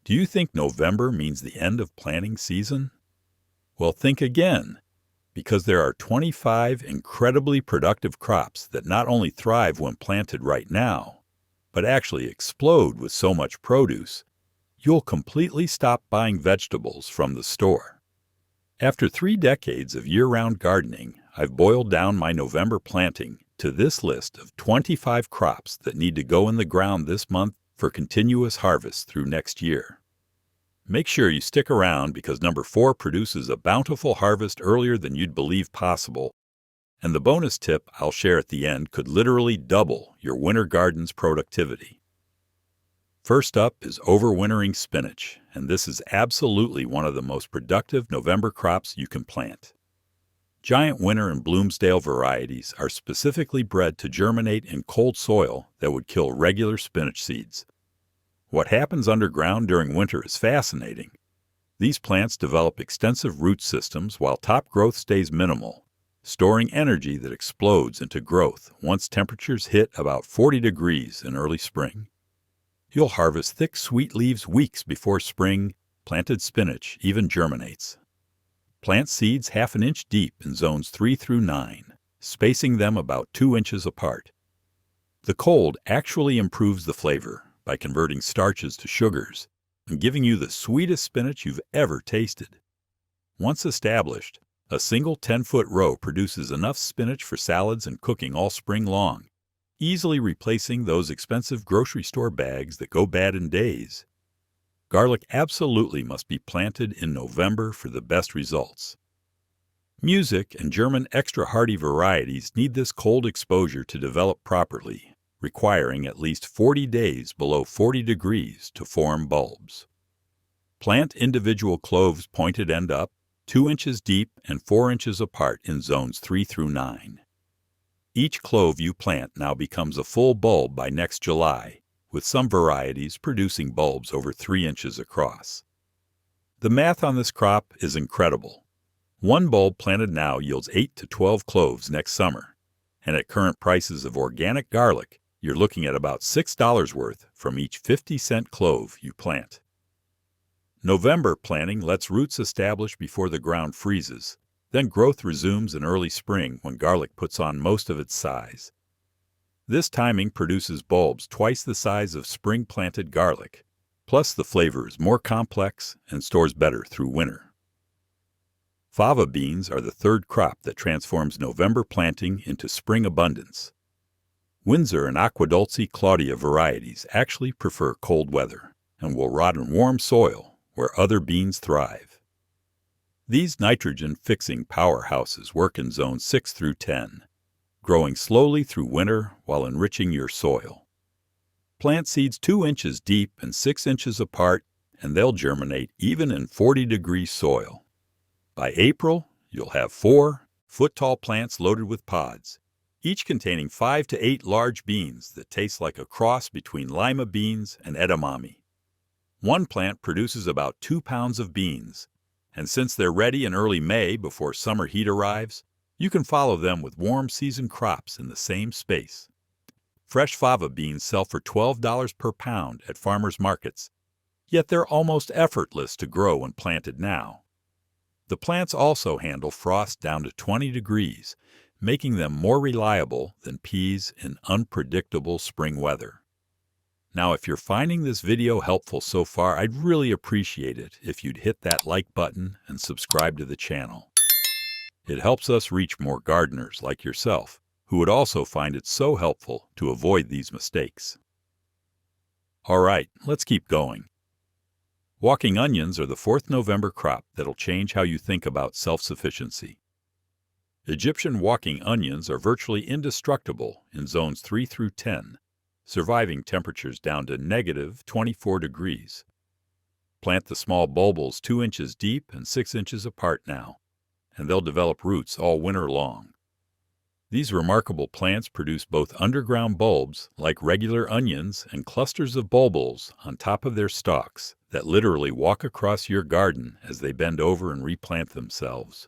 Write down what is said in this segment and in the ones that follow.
Do you think November means the end of planting season? Well, think again, because there are 25 incredibly productive crops that not only thrive when planted right now, but actually explode with so much produce, you'll completely stop buying vegetables from the store. After 3 decades of year-round gardening, I've boiled down my November planting to this list of 25 crops that need to go in the ground this month for continuous harvest through next year. Make sure you stick around because number 4 produces a bountiful harvest earlier than you'd believe possible, and the bonus tip I'll share at the end could literally double your winter garden's productivity. First up is overwintering spinach, and this is absolutely one of the most productive November crops you can plant. Giant winter and Bloomsdale varieties are specifically bred to germinate in cold soil that would kill regular spinach seeds. What happens underground during winter is fascinating. These plants develop extensive root systems while top growth stays minimal, storing energy that explodes into growth once temperatures hit about 40 degrees in early spring. You'll harvest thick, sweet leaves weeks before spring planted spinach even germinates. Plant seeds half an inch deep in zones 3 through 9, spacing them about 2 inches apart. The cold actually improves the flavor by converting starches to sugars and giving you the sweetest spinach you've ever tasted. Once established, a single 10-foot row produces enough spinach for salads and cooking all spring long, easily replacing those expensive grocery store bags that go bad in days. Garlic absolutely must be planted in November for the best results. Music and German extra hardy varieties need this cold exposure to develop properly, requiring at least 40 days below 40 degrees to form bulbs. Plant individual cloves pointed end up, 2 inches deep and 4 inches apart in zones 3 through 9. Each clove you plant now becomes a full bulb by next July, with some varieties producing bulbs over 3 inches across. The math on this crop is incredible. 1 bulb planted now yields 8 to 12 cloves next summer, and at current prices of organic garlic, you're looking at about $6 worth from each 50-cent clove you plant. November planting lets roots establish before the ground freezes, then growth resumes in early spring when garlic puts on most of its size. This timing produces bulbs twice the size of spring-planted garlic, plus the flavor is more complex and stores better through winter. Fava beans are the third crop that transforms November planting into spring abundance. Windsor and Aquadulce Claudia varieties actually prefer cold weather and will rot in warm soil where other beans thrive. These nitrogen-fixing powerhouses work in zones 6 through 10, growing slowly through winter while enriching your soil. Plant seeds 2 inches deep and 6 inches apart, and they'll germinate even in 40-degree soil. By April, you'll have 4 foot-tall plants loaded with pods, each containing 5 to 8 large beans that taste like a cross between lima beans and edamame. 1 plant produces about 2 pounds of beans, and since they're ready in early May before summer heat arrives, you can follow them with warm season crops in the same space. Fresh fava beans sell for $12 per pound at farmers markets, yet they're almost effortless to grow when planted now. The plants also handle frost down to 20 degrees, making them more reliable than peas in unpredictable spring weather. Now, if you're finding this video helpful so far, I'd really appreciate it if you'd hit that like button and subscribe to the channel. It helps us reach more gardeners like yourself, who would also find it so helpful to avoid these mistakes. All right, let's keep going. Walking onions are the 4th November crop that'll change how you think about self-sufficiency. Egyptian walking onions are virtually indestructible in zones 3 through 10, surviving temperatures down to -24 degrees. Plant the small bulbils 2 inches deep and 6 inches apart now, and they'll develop roots all winter long. These remarkable plants produce both underground bulbs, like regular onions, and clusters of bulbils on top of their stalks that literally walk across your garden as they bend over and replant themselves.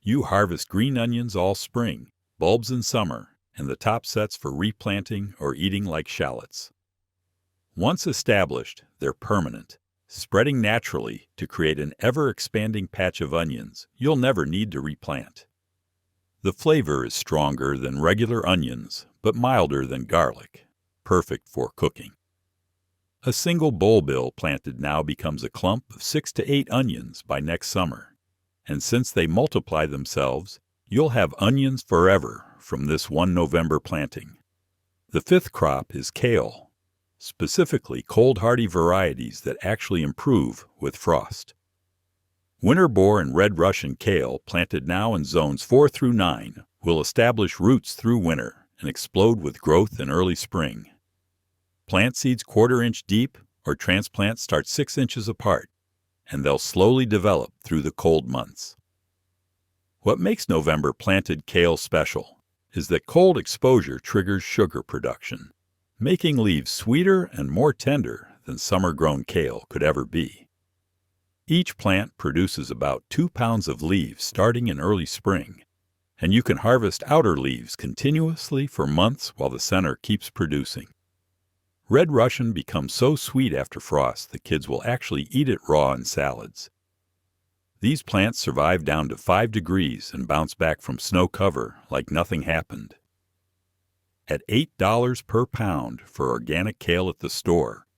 You harvest green onions all spring, bulbs in summer, and the top sets for replanting or eating like shallots. Once established, they're permanent, spreading naturally to create an ever-expanding patch of onions you'll never need to replant. The flavor is stronger than regular onions, but milder than garlic, perfect for cooking. A single bulbil planted now becomes a clump of 6 to 8 onions by next summer, and since they multiply themselves, you'll have onions forever from this one November planting. The fifth crop is kale, specifically cold-hardy varieties that actually improve with frost. Winter boar and red Russian kale, planted now in zones 4 through 9, will establish roots through winter and explode with growth in early spring. Plant seeds 1/4 inch deep or transplant start 6 inches apart, and they'll slowly develop through the cold months. What makes November planted kale special is that cold exposure triggers sugar production, making leaves sweeter and more tender than summer-grown kale could ever be. Each plant produces about 2 pounds of leaves starting in early spring, and you can harvest outer leaves continuously for months while the center keeps producing. Red Russian becomes so sweet after frost the kids will actually eat it raw in salads. These plants survive down to 5 degrees and bounce back from snow cover like nothing happened. At $8 per pound for organic kale at the store,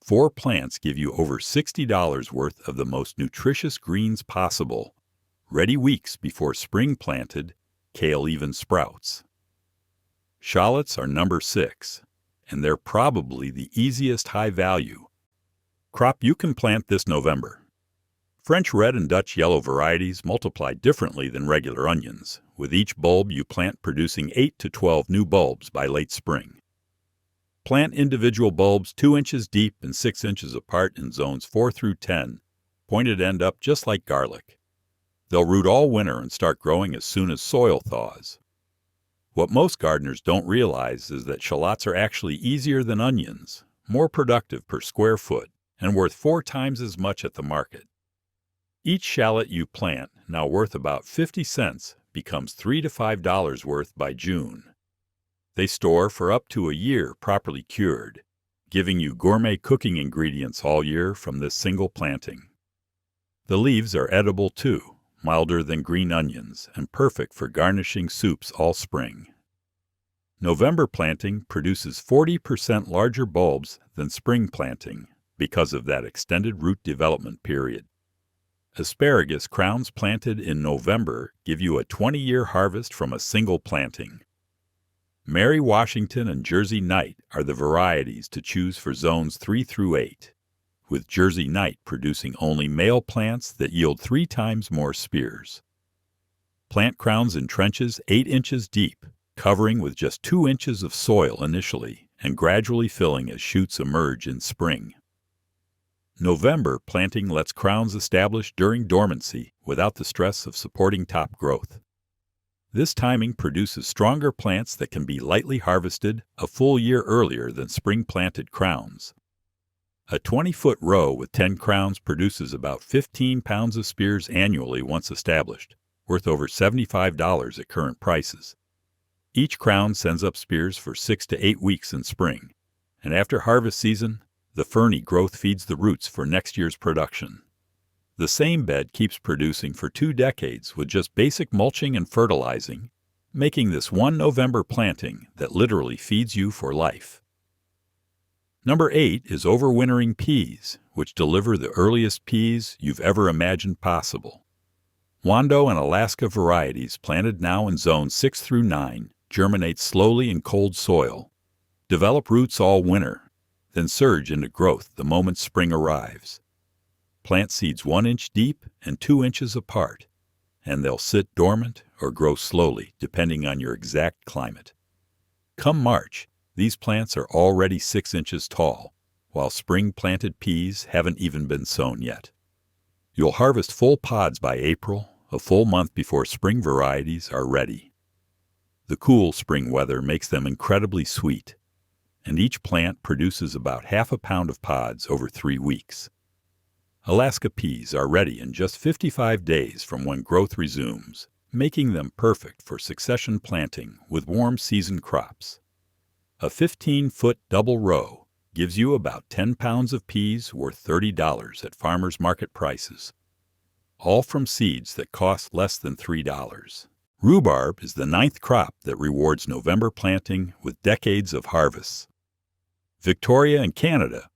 4 plants give you over $60 worth of the most nutritious greens possible, ready weeks before spring planted kale even sprouts. Shallots are number 6, and they're probably the easiest high-value crop you can plant this November. French red and Dutch yellow varieties multiply differently than regular onions, with each bulb you plant producing 8 to 12 new bulbs by late spring. Plant individual bulbs 2 inches deep and 6 inches apart in zones 4 through 10, pointed end up just like garlic. They'll root all winter and start growing as soon as soil thaws. What most gardeners don't realize is that shallots are actually easier than onions, more productive per square foot, and worth 4 times as much at the market. Each shallot you plant, now worth about 50 cents, becomes $3 to $5 worth by June. They store for up to a year properly cured, giving you gourmet cooking ingredients all year from this single planting. The leaves are edible too, milder than green onions, and perfect for garnishing soups all spring. November planting produces 40% larger bulbs than spring planting because of that extended root development period. Asparagus crowns planted in November give you a 20-year harvest from a single planting. Mary Washington and Jersey Night are the varieties to choose for zones 3 through 8, with Jersey Night producing only male plants that yield 3 times more spears. Plant crowns in trenches 8 inches deep, covering with just 2 inches of soil initially and gradually filling as shoots emerge in spring. November planting lets crowns establish during dormancy without the stress of supporting top growth. This timing produces stronger plants that can be lightly harvested a full year earlier than spring-planted crowns. A 20-foot row with 10 crowns produces about 15 pounds of spears annually once established, worth over $75 at current prices. Each crown sends up spears for 6 to 8 weeks in spring, and after harvest season, the ferny growth feeds the roots for next year's production. The same bed keeps producing for 2 decades with just basic mulching and fertilizing, making this one November planting that literally feeds you for life. Number 8 is overwintering peas, which deliver the earliest peas you've ever imagined possible. Wando and Alaska varieties planted now in zones 6 through 9 germinate slowly in cold soil, develop roots all winter, then surge into growth the moment spring arrives. Plant seeds 1 inch deep and 2 inches apart, and they'll sit dormant or grow slowly depending on your exact climate. Come March, these plants are already 6 inches tall, while spring-planted peas haven't even been sown yet. You'll harvest full pods by April, a full month before spring varieties are ready. The cool spring weather makes them incredibly sweet, and each plant produces about half a pound of pods over 3 weeks. Alaska peas are ready in just 55 days from when growth resumes, making them perfect for succession planting with warm season crops. A 15-foot double row gives you about 10 pounds of peas worth $30 at farmers market prices, all from seeds that cost less than $3. Rhubarb is the 9th crop that rewards November planting with decades of harvests. Victoria and Canada.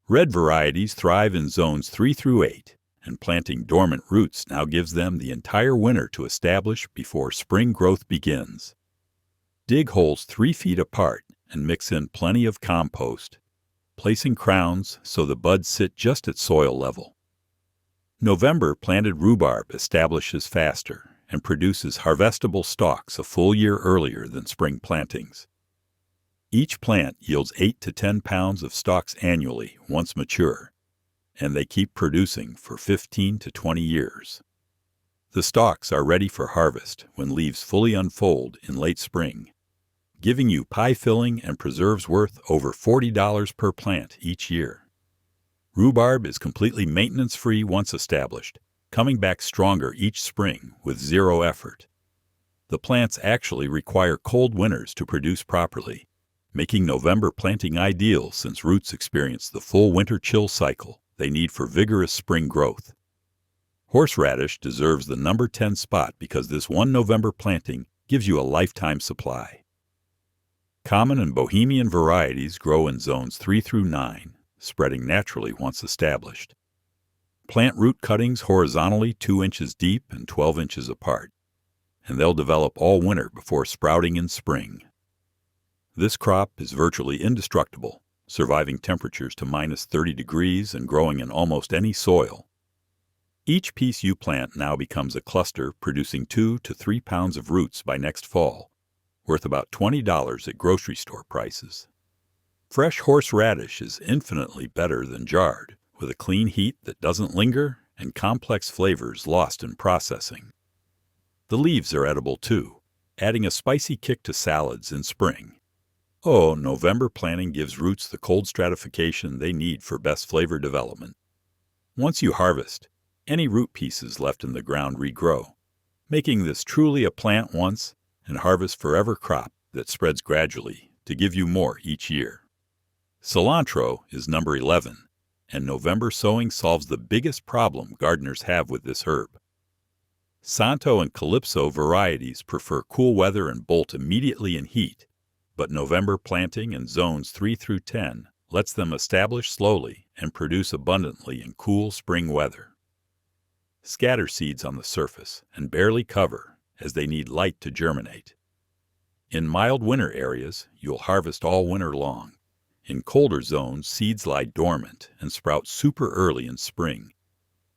Red varieties thrive in zones 3 through 8, and planting dormant roots now gives them the entire winter to establish before spring growth begins. Dig holes 3 feet apart and mix in plenty of compost, placing crowns so the buds sit just at soil level. November planted rhubarb establishes faster and produces harvestable stalks a full year earlier than spring plantings. Each plant yields 8 to 10 pounds of stalks annually once mature, and they keep producing for 15 to 20 years. The stalks are ready for harvest when leaves fully unfold in late spring, giving you pie filling and preserves worth over $40 per plant each year. Rhubarb is completely maintenance-free once established, coming back stronger each spring with zero effort. The plants actually require cold winters to produce properly, making November planting ideal since roots experience the full winter chill cycle they need for vigorous spring growth. Horseradish deserves the number 10 spot because this one November planting gives you a lifetime supply. Common and Bohemian varieties grow in zones 3 through 9, spreading naturally once established. Plant root cuttings horizontally 2 inches deep and 12 inches apart, and they'll develop all winter before sprouting in spring. This crop is virtually indestructible, surviving temperatures to minus 30 degrees and growing in almost any soil. Each piece you plant now becomes a cluster producing 2 to 3 pounds of roots by next fall, worth about $20 at grocery store prices. Fresh horseradish is infinitely better than jarred, with a clean heat that doesn't linger and complex flavors lost in processing. The leaves are edible too, adding a spicy kick to salads in spring. Oh, November planting gives roots the cold stratification they need for best flavor development. Once you harvest, any root pieces left in the ground regrow, making this truly a plant once and harvest forever crop that spreads gradually to give you more each year. Cilantro is number 11, and November sowing solves the biggest problem gardeners have with this herb. Santo and Calypso varieties prefer cool weather and bolt immediately in heat, but November planting in zones 3 through 10 lets them establish slowly and produce abundantly in cool spring weather. Scatter seeds on the surface and barely cover, as they need light to germinate. In mild winter areas, you'll harvest all winter long. In colder zones, seeds lie dormant and sprout super early in spring,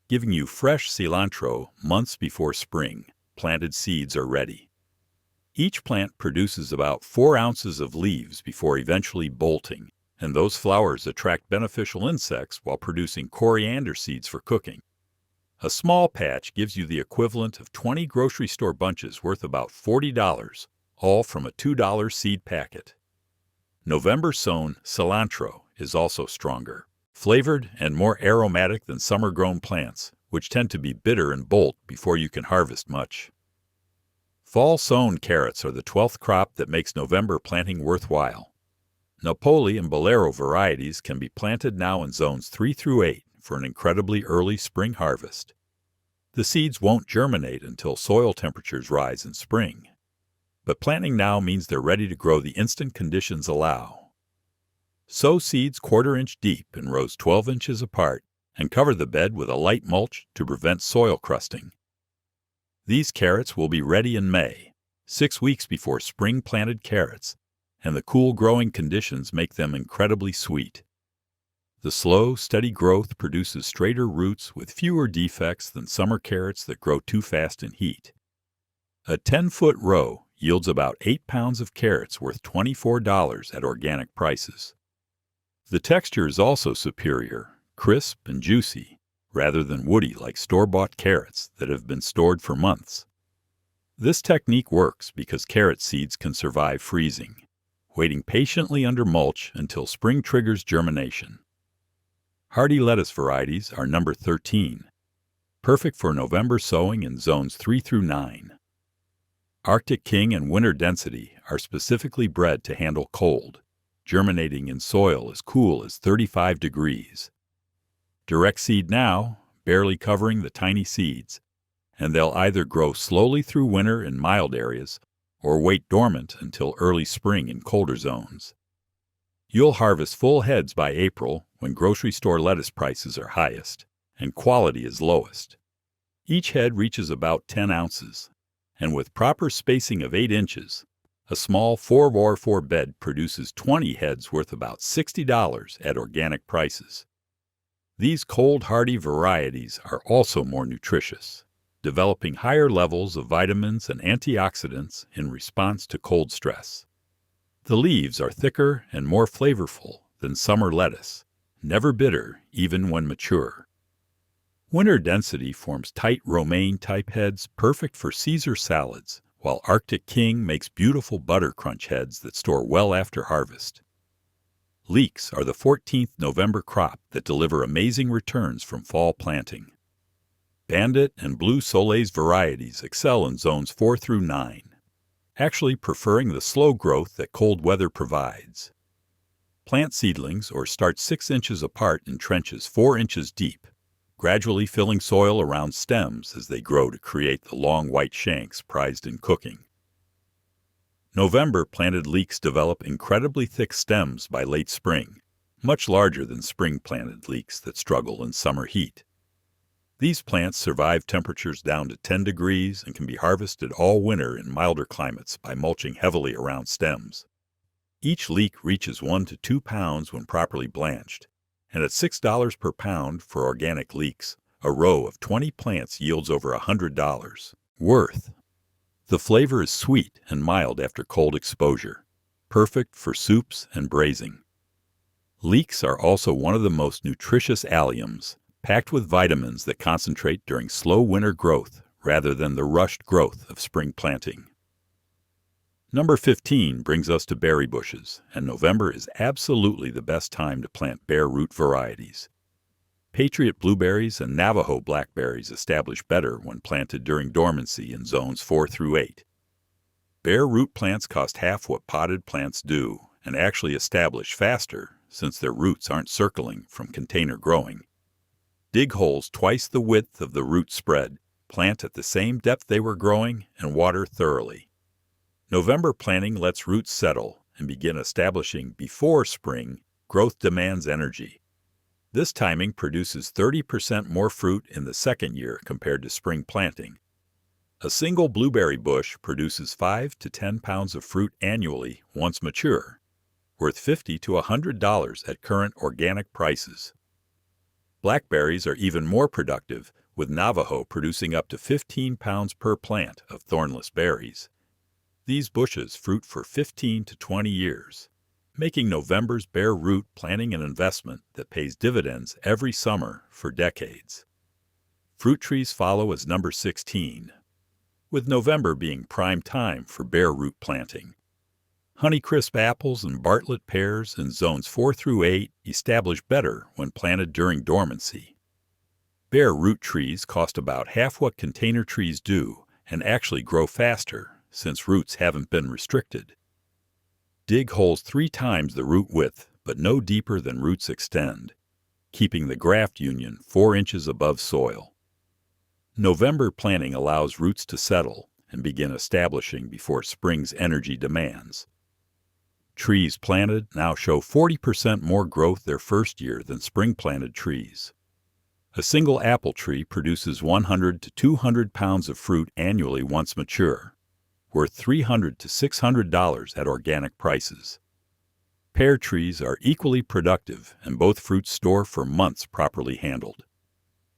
giving you fresh cilantro months before spring. Planted seeds are ready. Each plant produces about 4 ounces of leaves before eventually bolting, and those flowers attract beneficial insects while producing coriander seeds for cooking. A small patch gives you the equivalent of 20 grocery store bunches worth about $40, all from a $2 seed packet. November-sown cilantro is also stronger, flavored and more aromatic than summer-grown plants, which tend to be bitter and bolt before you can harvest much. Fall-sown carrots are the 12th crop that makes November planting worthwhile. Napoli and Bolero varieties can be planted now in zones 3 through 8 for an incredibly early spring harvest. The seeds won't germinate until soil temperatures rise in spring, but planting now means they're ready to grow the instant conditions allow. Sow seeds 1/4 inch deep in rows 12 inches apart and cover the bed with a light mulch to prevent soil crusting. These carrots will be ready in May, 6 weeks before spring-planted carrots, and the cool growing conditions make them incredibly sweet. The slow, steady growth produces straighter roots with fewer defects than summer carrots that grow too fast in heat. A 10-foot row yields about 8 pounds of carrots worth $24 at organic prices. The texture is also superior, crisp and juicy, rather than woody like store-bought carrots that have been stored for months. This technique works because carrot seeds can survive freezing, waiting patiently under mulch until spring triggers germination. Hardy lettuce varieties are number 13, perfect for November sowing in zones 3 through 9. Arctic King and Winter Density are specifically bred to handle cold, germinating in soil as cool as 35 degrees. Direct seed now, barely covering the tiny seeds, and they'll either grow slowly through winter in mild areas or wait dormant until early spring in colder zones. You'll harvest full heads by April when grocery store lettuce prices are highest and quality is lowest. Each head reaches about 10 ounces, and with proper spacing of 8 inches, a small 4x4 bed produces 20 heads worth about $60 at organic prices. These cold hardy varieties are also more nutritious, developing higher levels of vitamins and antioxidants in response to cold stress. The leaves are thicker and more flavorful than summer lettuce, never bitter even when mature. Winter density forms tight romaine-type heads perfect for Caesar salads, while Arctic King makes beautiful butter crunch heads that store well after harvest. Leeks are the 14th November crop that deliver amazing returns from fall planting. Bandit and Blue Soleil's varieties excel in zones 4 through 9, actually preferring the slow growth that cold weather provides. Plant seedlings or start 6 inches apart in trenches 4 inches deep, gradually filling soil around stems as they grow to create the long white shanks prized in cooking. November planted leeks develop incredibly thick stems by late spring, much larger than spring planted leeks that struggle in summer heat. These plants survive temperatures down to 10 degrees and can be harvested all winter in milder climates by mulching heavily around stems. Each leek reaches 1 to 2 pounds when properly blanched, and at $6 per pound for organic leeks, a row of 20 plants yields over $100 worth. The flavor is sweet and mild after cold exposure, perfect for soups and braising. Leeks are also one of the most nutritious alliums, packed with vitamins that concentrate during slow winter growth rather than the rushed growth of spring planting. Number 15 brings us to berry bushes, and November is absolutely the best time to plant bare root varieties. Patriot blueberries and Navajo blackberries establish better when planted during dormancy in zones 4 through 8. Bare root plants cost half what potted plants do and actually establish faster since their roots aren't circling from container growing. Dig holes twice the width of the root spread, plant at the same depth they were growing, and water thoroughly. November planting lets roots settle and begin establishing before spring. Growth demands energy. This timing produces 30% more fruit in the second year compared to spring planting. A single blueberry bush produces 5 to 10 pounds of fruit annually once mature, worth $50 to $100 at current organic prices. Blackberries are even more productive, with Navajo producing up to 15 pounds per plant of thornless berries. These bushes fruit for 15 to 20 years, making November's bare root planting an investment that pays dividends every summer for decades. Fruit trees follow as number 16, with November being prime time for bare root planting. Honeycrisp apples and Bartlett pears in zones 4 through 8 establish better when planted during dormancy. Bare root trees cost about half what container trees do and actually grow faster since roots haven't been restricted. Dig holes 3 times the root width, but no deeper than roots extend, keeping the graft union 4 inches above soil. November planting allows roots to settle and begin establishing before spring's energy demands. Trees planted now show 40% more growth their first year than spring-planted trees. A single apple tree produces 100 to 200 pounds of fruit annually once mature, worth $300 to $600 at organic prices. Pear trees are equally productive, and both fruits store for months properly handled.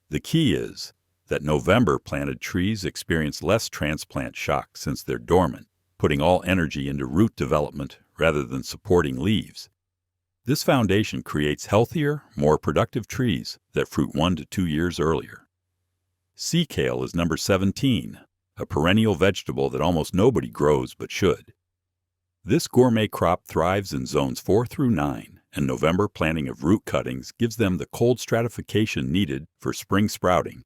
The key is that November-planted trees experience less transplant shock since they're dormant, putting all energy into root development rather than supporting leaves. This foundation creates healthier, more productive trees that fruit 1 to 2 years earlier. Sea kale is number 17, a perennial vegetable that almost nobody grows but should. This gourmet crop thrives in zones 4 through 9, and November planting of root cuttings gives them the cold stratification needed for spring sprouting.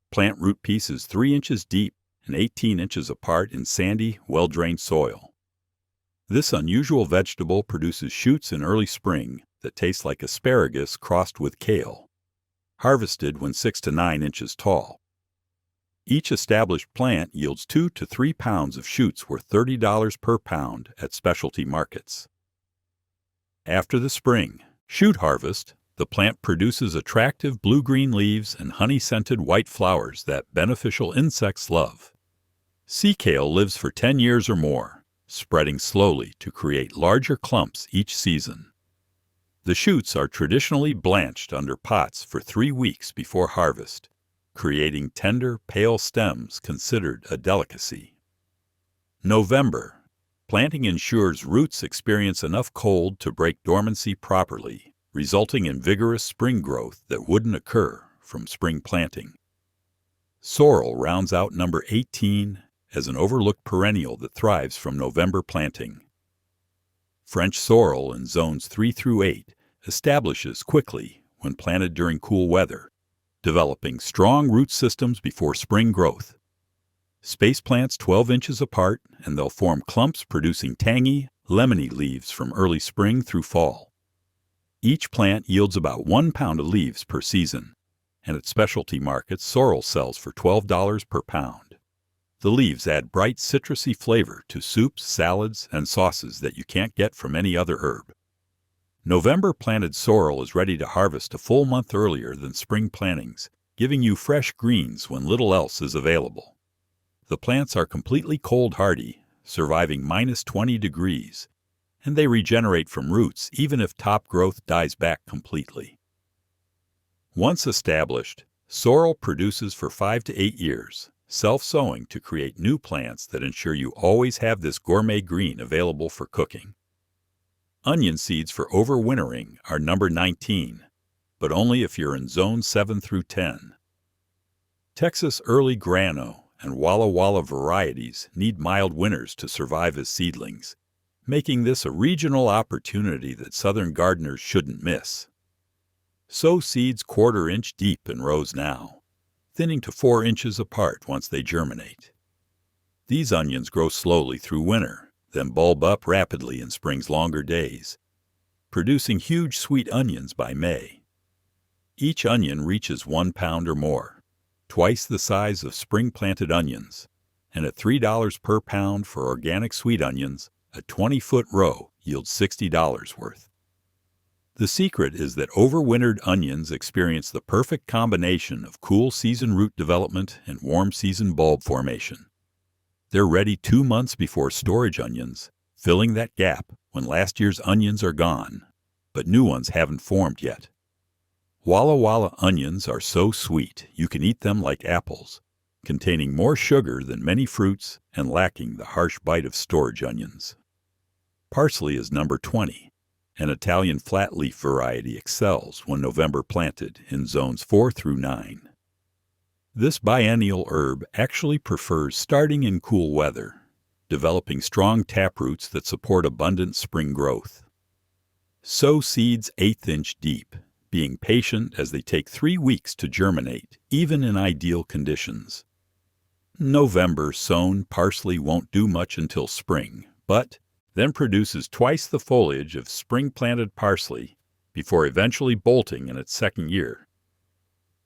Plant root pieces 3 inches deep and 18 inches apart in sandy, well-drained soil. This unusual vegetable produces shoots in early spring that taste like asparagus crossed with kale, harvested when 6 to 9 inches tall. Each established plant yields 2 to 3 pounds of shoots worth $30 per pound at specialty markets. After the spring shoot harvest, the plant produces attractive blue-green leaves and honey-scented white flowers that beneficial insects love. Sea kale lives for 10 years or more, spreading slowly to create larger clumps each season. The shoots are traditionally blanched under pots for 3 weeks before harvest, creating tender, pale stems considered a delicacy. November. Planting ensures roots experience enough cold to break dormancy properly, resulting in vigorous spring growth that wouldn't occur from spring planting. Sorrel rounds out number 18 as an overlooked perennial that thrives from November planting. French sorrel in zones 3 through 8 establishes quickly when planted during cool weather, developing strong root systems before spring growth. Space plants 12 inches apart, and they'll form clumps producing tangy, lemony leaves from early spring through fall. Each plant yields about 1 pound of leaves per season, and at specialty markets, sorrel sells for $12 per pound. The leaves add bright citrusy flavor to soups, salads, and sauces that you can't get from any other herb. November planted sorrel is ready to harvest a full month earlier than spring plantings, giving you fresh greens when little else is available. The plants are completely cold hardy, surviving minus 20 degrees, and they regenerate from roots even if top growth dies back completely. Once established, sorrel produces for 5 to 8 years, self-sowing to create new plants that ensure you always have this gourmet green available for cooking. Onion seeds for overwintering are number 19, but only if you're in zone 7 through 10. Texas early grano and Walla Walla varieties need mild winters to survive as seedlings, making this a regional opportunity that southern gardeners shouldn't miss. Sow seeds 1/4 inch deep in rows now, thinning to 4 inches apart once they germinate. These onions grow slowly through winter, then bulb up rapidly in spring's longer days, producing huge sweet onions by May. Each onion reaches 1 pound or more, twice the size of spring-planted onions, and at $3 per pound for organic sweet onions, a 20-foot row yields $60 worth. The secret is that overwintered onions experience the perfect combination of cool season root development and warm season bulb formation. They're ready 2 months before storage onions, filling that gap when last year's onions are gone, but new ones haven't formed yet. Walla Walla onions are so sweet you can eat them like apples, containing more sugar than many fruits and lacking the harsh bite of storage onions. Parsley is number 20. An Italian flatleaf variety excels when November planted in zones 4 through 9. This biennial herb actually prefers starting in cool weather, developing strong taproots that support abundant spring growth. Sow seeds 1/8 inch deep, being patient as they take 3 weeks to germinate, even in ideal conditions. November sown parsley won't do much until spring, but then produces twice the foliage of spring-planted parsley before eventually bolting in its second year.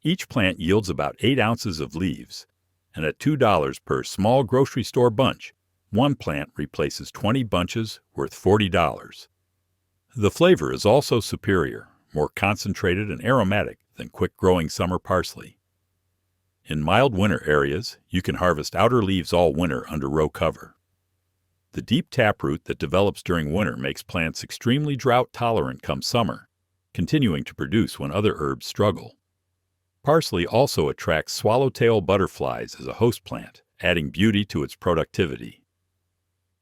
Each plant yields about 8 ounces of leaves, and at $2 per small grocery store bunch, one plant replaces 20 bunches worth $40. The flavor is also superior, more concentrated and aromatic than quick-growing summer parsley. In mild winter areas, you can harvest outer leaves all winter under row cover. The deep taproot that develops during winter makes plants extremely drought-tolerant come summer, continuing to produce when other herbs struggle. Parsley also attracts swallowtail butterflies as a host plant, adding beauty to its productivity.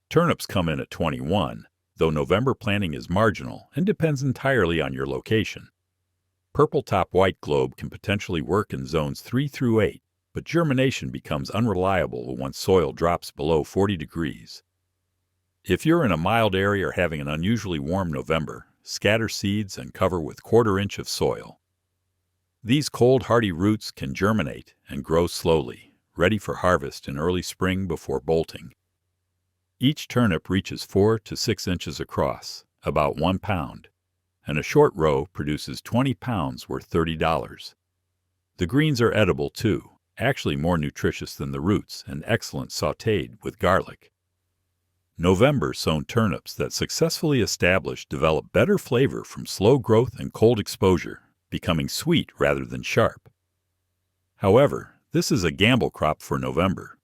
Turnips come in at 21, though November planting is marginal and depends entirely on your location. Purple top white globe can potentially work in zones 3 through 8, but germination becomes unreliable once soil drops below 40 degrees. If you're in a mild area or having an unusually warm November, scatter seeds and cover with 1/4 inch of soil. These cold hardy roots can germinate and grow slowly, ready for harvest in early spring before bolting. Each turnip reaches 4 to 6 inches across, about 1 pound, and a short row produces 20 pounds worth $30. The greens are edible too, actually more nutritious than the roots and excellent sautéed with garlic. November sown turnips that successfully established develop better flavor from slow growth and cold exposure, becoming sweet rather than sharp. However, this is a gamble crop for November,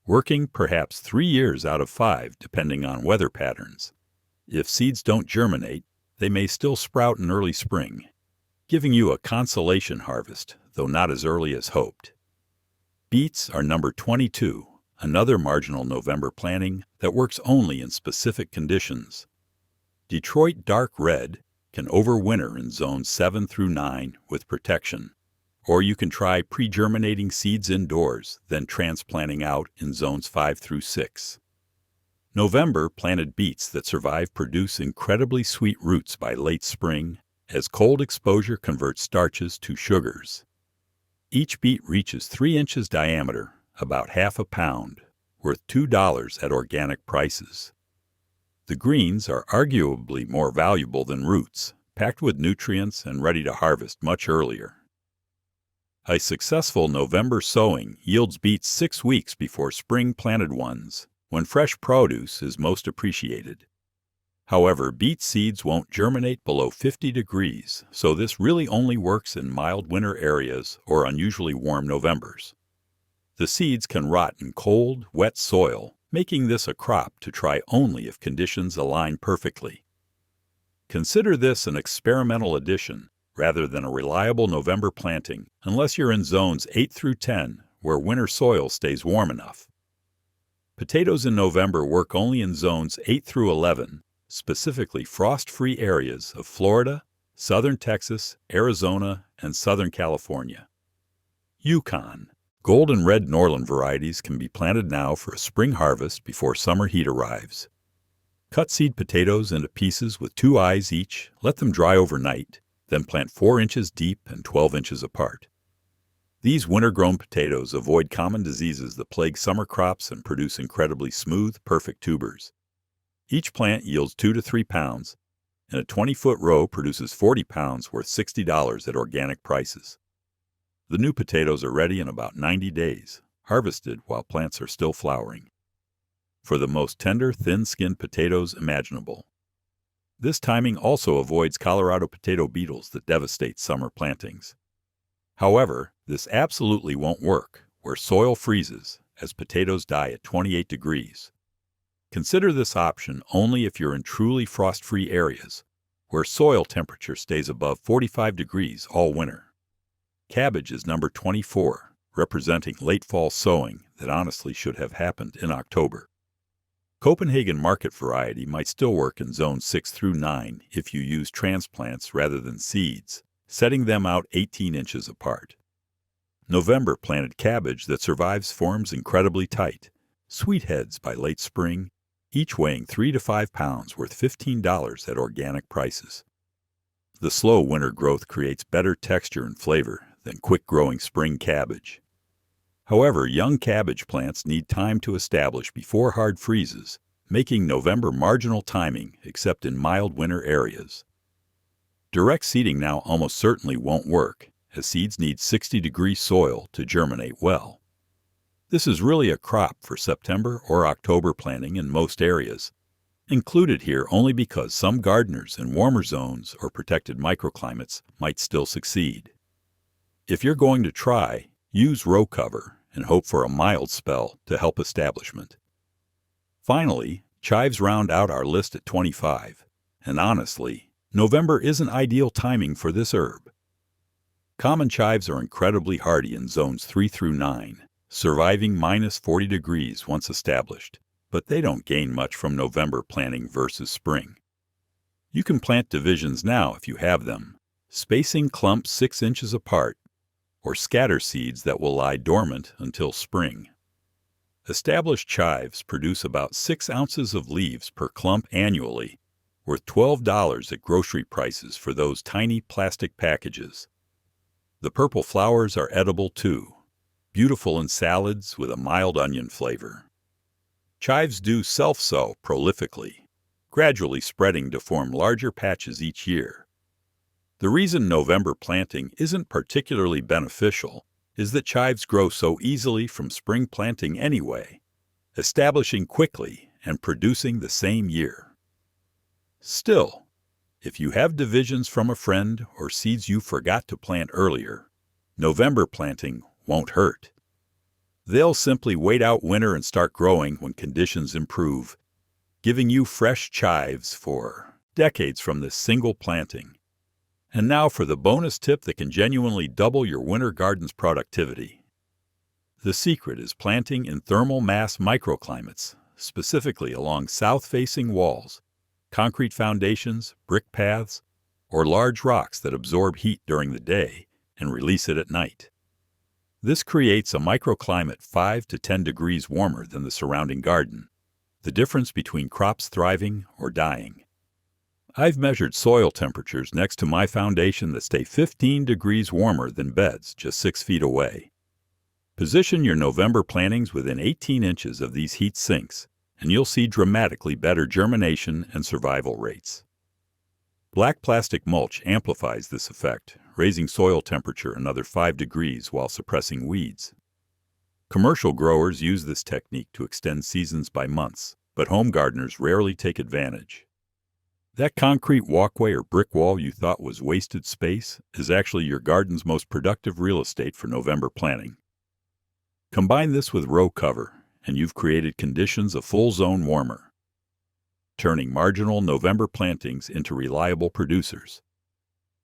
working perhaps 3 years out of 5 depending on weather patterns. If seeds don't germinate, they may still sprout in early spring, giving you a consolation harvest, though not as early as hoped. Beets are number 22, another marginal November planting that works only in specific conditions. Detroit dark red can overwinter in zones 7 through 9 with protection, or you can try pre-germinating seeds indoors, then transplanting out in zones 5 through 6. November planted beets that survive produce incredibly sweet roots by late spring as cold exposure converts starches to sugars. Each beet reaches 3 inches diameter, about half a pound, worth $2 at organic prices. The greens are arguably more valuable than roots, packed with nutrients and ready to harvest much earlier. A successful November sowing yields beets 6 weeks before spring planted ones, when fresh produce is most appreciated. However, beet seeds won't germinate below 50 degrees, so this really only works in mild winter areas or unusually warm Novembers. The seeds can rot in cold, wet soil, making this a crop to try only if conditions align perfectly. Consider this an experimental addition rather than a reliable November planting unless you're in zones 8 through 10 where winter soil stays warm enough. Potatoes in November work only in zones 8 through 11, specifically frost-free areas of Florida, southern Texas, Arizona, and southern California. Yukon. Gold and red Norland varieties can be planted now for a spring harvest before summer heat arrives. Cut seed potatoes into pieces with 2 eyes each, let them dry overnight, then plant 4 inches deep and 12 inches apart. These winter-grown potatoes avoid common diseases that plague summer crops and produce incredibly smooth, perfect tubers. Each plant yields 2 to 3 pounds, and a 20-foot row produces 40 pounds worth $60 at organic prices. The new potatoes are ready in about 90 days, harvested while plants are still flowering. For the most tender, thin-skinned potatoes imaginable. This timing also avoids Colorado potato beetles that devastate summer plantings. However, this absolutely won't work where soil freezes, as potatoes die at 28 degrees. Consider this option only if you're in truly frost-free areas, where soil temperature stays above 45 degrees all winter. Cabbage is number 24, representing late fall sowing that honestly should have happened in October. Copenhagen market variety might still work in zones 6 through 9 if you use transplants rather than seeds, setting them out 18 inches apart. November planted cabbage that survives forms incredibly tight, sweet heads by late spring, each weighing 3 to 5 pounds worth $15 at organic prices. The slow winter growth creates better texture and flavor than quick-growing spring cabbage. However, young cabbage plants need time to establish before hard freezes, making November marginal timing except in mild winter areas. Direct seeding now almost certainly won't work, as seeds need 60-degree soil to germinate well. This is really a crop for September or October planting in most areas, included here only because some gardeners in warmer zones or protected microclimates might still succeed. If you're going to try, use row cover and hope for a mild spell to help establishment. Finally, chives round out our list at 25, and honestly, November isn't ideal timing for this herb. Common chives are incredibly hardy in zones 3 through 9, surviving minus 40 degrees once established, but they don't gain much from November planting versus spring. You can plant divisions now if you have them, spacing clumps 6 inches apart, or scatter seeds that will lie dormant until spring. Established chives produce about 6 ounces of leaves per clump annually, worth $12 at grocery prices for those tiny plastic packages. The purple flowers are edible too, beautiful in salads with a mild onion flavor. Chives do self-sow prolifically, gradually spreading to form larger patches each year. The reason November planting isn't particularly beneficial is that chives grow so easily from spring planting anyway, establishing quickly and producing the same year. Still, if you have divisions from a friend or seeds you forgot to plant earlier, November planting won't hurt. They'll simply wait out winter and start growing when conditions improve, giving you fresh chives for decades from this single planting. And now for the bonus tip that can genuinely double your winter garden's productivity. The secret is planting in thermal mass microclimates, specifically along south-facing walls, concrete foundations, brick paths, or large rocks that absorb heat during the day and release it at night. This creates a microclimate 5 to 10 degrees warmer than the surrounding garden, the difference between crops thriving or dying. I've measured soil temperatures next to my foundation that stay 15 degrees warmer than beds just 6 feet away. Position your November plantings within 18 inches of these heat sinks, and you'll see dramatically better germination and survival rates. Black plastic mulch amplifies this effect, raising soil temperature another 5 degrees while suppressing weeds. Commercial growers use this technique to extend seasons by months, but home gardeners rarely take advantage. That concrete walkway or brick wall you thought was wasted space is actually your garden's most productive real estate for November planting. Combine this with row cover, and you've created conditions a full zone warmer, turning marginal November plantings into reliable producers.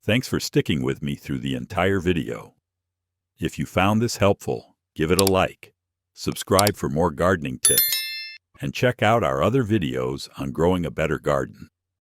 Thanks for sticking with me through the entire video. If you found this helpful, give it a like, subscribe for more gardening tips, and check out our other videos on growing a better garden.